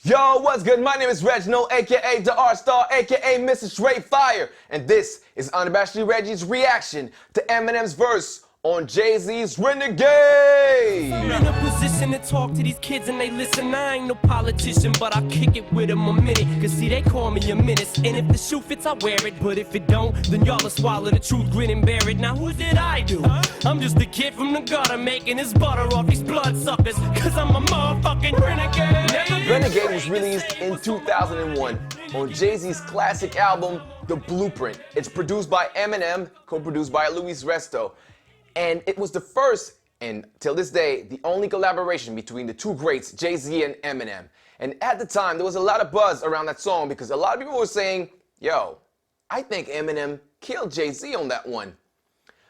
Yo, what's good? My name is Reginald, aka the Art Star, aka Mr. Straight Fire, and this is Unabashedly Reggie's reaction to Eminem's verse on Jay-Z's Renegade. I'm in a position to talk to these kids and they listen. I ain't no politician, but I kick it with them a minute. Cause see, they call me a menace. And if the shoe fits, I wear it. But if it don't, then y'all will swallow the truth, grin and bear it. Now who did I do? I'm just a kid from the gutter making his butter off these bloodsuckers. Cause I'm a motherfucking renegade. Renegade was released in 2001 on Jay-Z's classic album, The Blueprint. It's produced by Eminem, co-produced by Luis Resto. And it was the first, and till this day, the only collaboration between the two greats, Jay-Z and Eminem. And at the time, there was a lot of buzz around that song because a lot of people were saying, yo, I think Eminem killed Jay-Z on that one.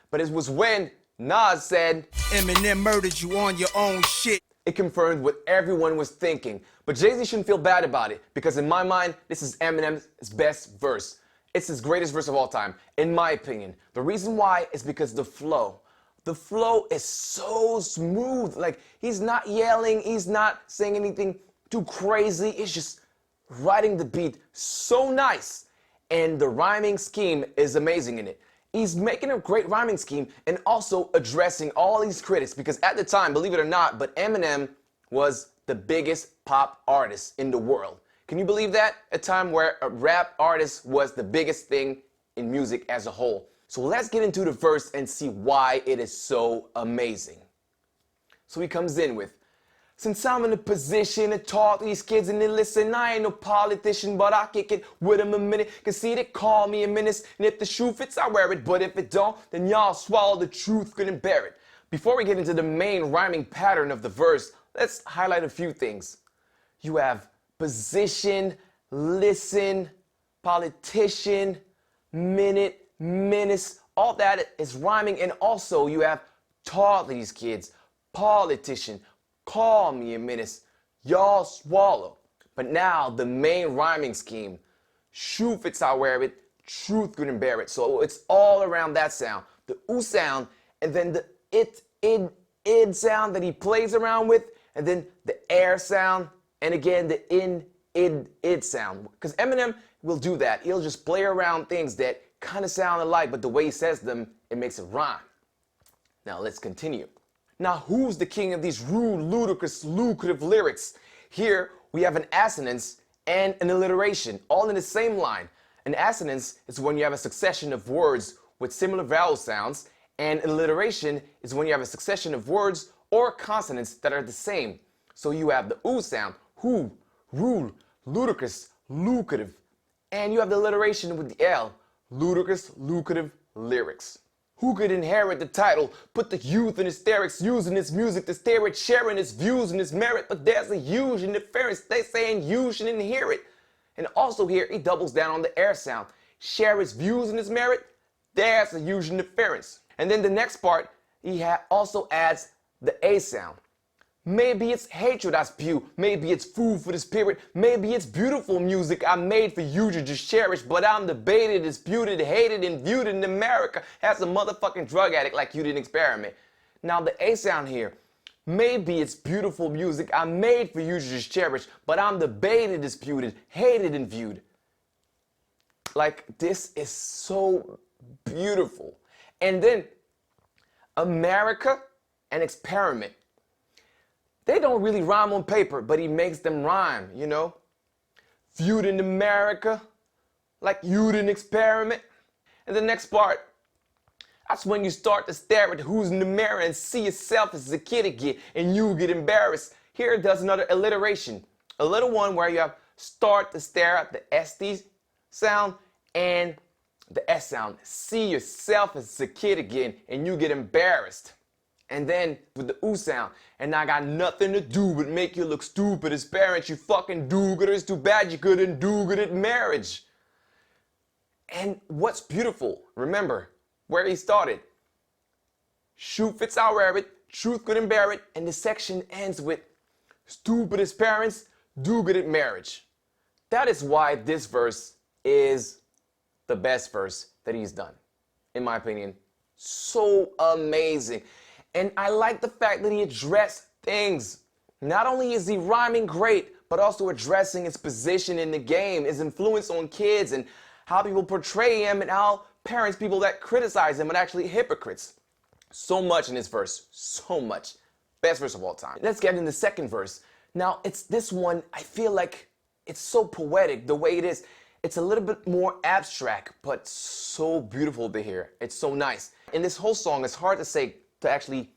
But it was when Nas said, Eminem murdered you on your own shit. It confirmed what everyone was thinking. But Jay-Z shouldn't feel bad about it because in my mind, this is Eminem's best verse. It's his greatest verse of all time, in my opinion. The reason why is because the flow. The flow is so smooth. Like, he's not yelling, he's not saying anything too crazy. It's just riding the beat so nice. And the rhyming scheme is amazing in it. He's making a great rhyming scheme and also addressing all these critics because at the time, believe it or not, but Eminem was the biggest pop artist in the world. Can you believe that? A time where a rap artist was the biggest thing in music as a whole. So let's get into the verse and see why it is so amazing. So he comes in with, since I'm in a position to talk to these kids and they listen, I ain't no politician, but I kick it with them a minute. Cause see, they call me a menace, and if the shoe fits, I wear it. But if it don't, then y'all swallow the truth, couldn't bear it. Before we get into the main rhyming pattern of the verse, let's highlight a few things. You have position, listen, politician, minute, menace, all that is rhyming. And also you have taught these kids, politician, call me a menace, y'all swallow. But now the main rhyming scheme, shoe fits, I wear it, truth couldn't bear it. So it's all around that sound, the ooh sound, and then the id sound that he plays around with, and then the air sound, and again the id sound. Because Eminem will do that. He'll just play around things that kind of sound alike, but the way he says them, it makes it rhyme. Now let's continue. Now who's the king of these rude, ludicrous, lucrative lyrics? Here we have an assonance and an alliteration, all in the same line. An assonance is when you have a succession of words with similar vowel sounds, and an alliteration is when you have a succession of words or consonants that are the same. So you have the ooh sound, who, rude, ludicrous, lucrative, and you have the alliteration with the L, ludicrous, lucrative lyrics. Who could inherit the title, put the youth in hysterics, using his music to stare at, sharing his views and his merit, but there's a huge interference, they saying you shouldn't hear it. And also here, he doubles down on the air sound, share his views and his merit, there's a huge interference. And then the next part, he also adds the A sound. Maybe it's hatred I spew, maybe it's food for the spirit, maybe it's beautiful music I made for you to just cherish, but I'm debated, disputed, hated, and viewed in America as a motherfucking drug addict like you didn't experiment. Now the A sound here, maybe it's beautiful music I made for you to just cherish, but I'm debated, disputed, hated, and viewed. Like, this is so beautiful. And then America and experiment. They don't really rhyme on paper, but he makes them rhyme, you know? Viewed in America, like you didn't experiment. And the next part, that's when you start to stare at who's in the mirror and see yourself as a kid again, and you get embarrassed. Here it does another alliteration. A little one where you have start to stare at the ST sound and the S sound. See yourself as a kid again, and you get embarrassed. And then with the ooh sound, and I got nothing to do but make you look stupid as parents, you fucking do-gooders, too bad you couldn't do good at marriage. And what's beautiful, remember where he started. Shoe fits, I wear it, truth couldn't bear it, and the section ends with stupid as parents, do good at marriage. That is why this verse is the best verse that he's done, in my opinion. So amazing. And I like the fact that he addressed things. Not only is he rhyming great, but also addressing his position in the game, his influence on kids, and how people portray him, and how parents, people that criticize him, are actually hypocrites. So much in this verse, so much. Best verse of all time. Let's get into the second verse. Now, it's this one, I feel like it's so poetic the way it is. It's a little bit more abstract, but so beautiful to hear. It's so nice. In this whole song, it's hard to actually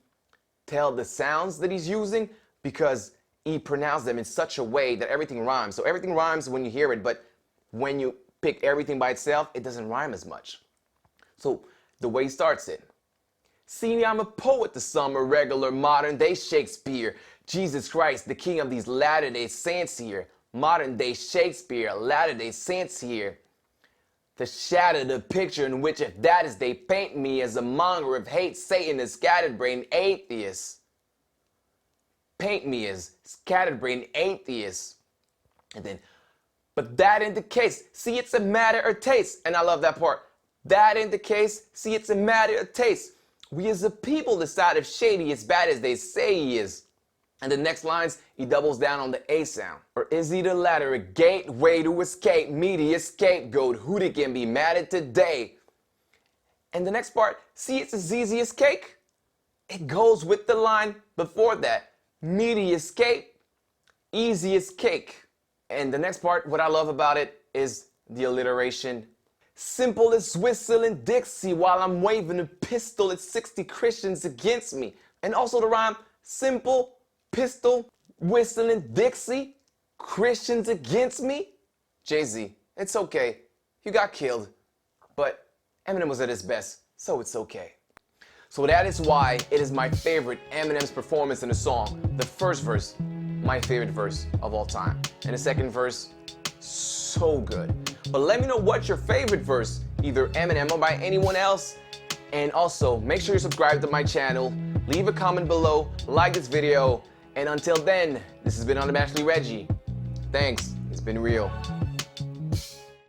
tell the sounds that he's using, because he pronounced them in such a way that everything rhymes. So everything rhymes when you hear it, but when you pick everything by itself, it doesn't rhyme as much. So the way he starts it. See, I'm a poet, the summer regular, modern day Shakespeare. Jesus Christ, the king of these latter-day saints here. Modern day Shakespeare, latter-day saints here. To shatter the picture in which, if that is, they paint me as a monger of hate, Satan, a scattered brain atheist. Paint me as scattered brain atheist. And then, but that ain't the case. See, it's a matter of taste. And I love that part. That ain't the case. See, it's a matter of taste. We as a people decide if shady as bad as they say he is. And the next lines, he doubles down on the A sound. Or is he the latter, a gateway to escape, media scapegoat, who they can be mad at today? And the next part, see, it's as easy as cake. It goes with the line before that. Media escape, easy as cake. And the next part, what I love about it is the alliteration. Simple as whistling Dixie while I'm waving a pistol at 60 Christians against me. And also the rhyme, simple, pistol, whistling Dixie, Christians against me. Jay-Z, it's okay. You got killed. But Eminem was at his best, so it's okay. So that is why it is my favorite Eminem's performance in the song. The first verse, my favorite verse of all time. And the second verse, so good. But let me know what's your favorite verse, either Eminem or by anyone else. And also, make sure you subscribe to my channel, leave a comment below, like this video, and until then, this has been Unabashedly Reggie. Thanks, it's been real.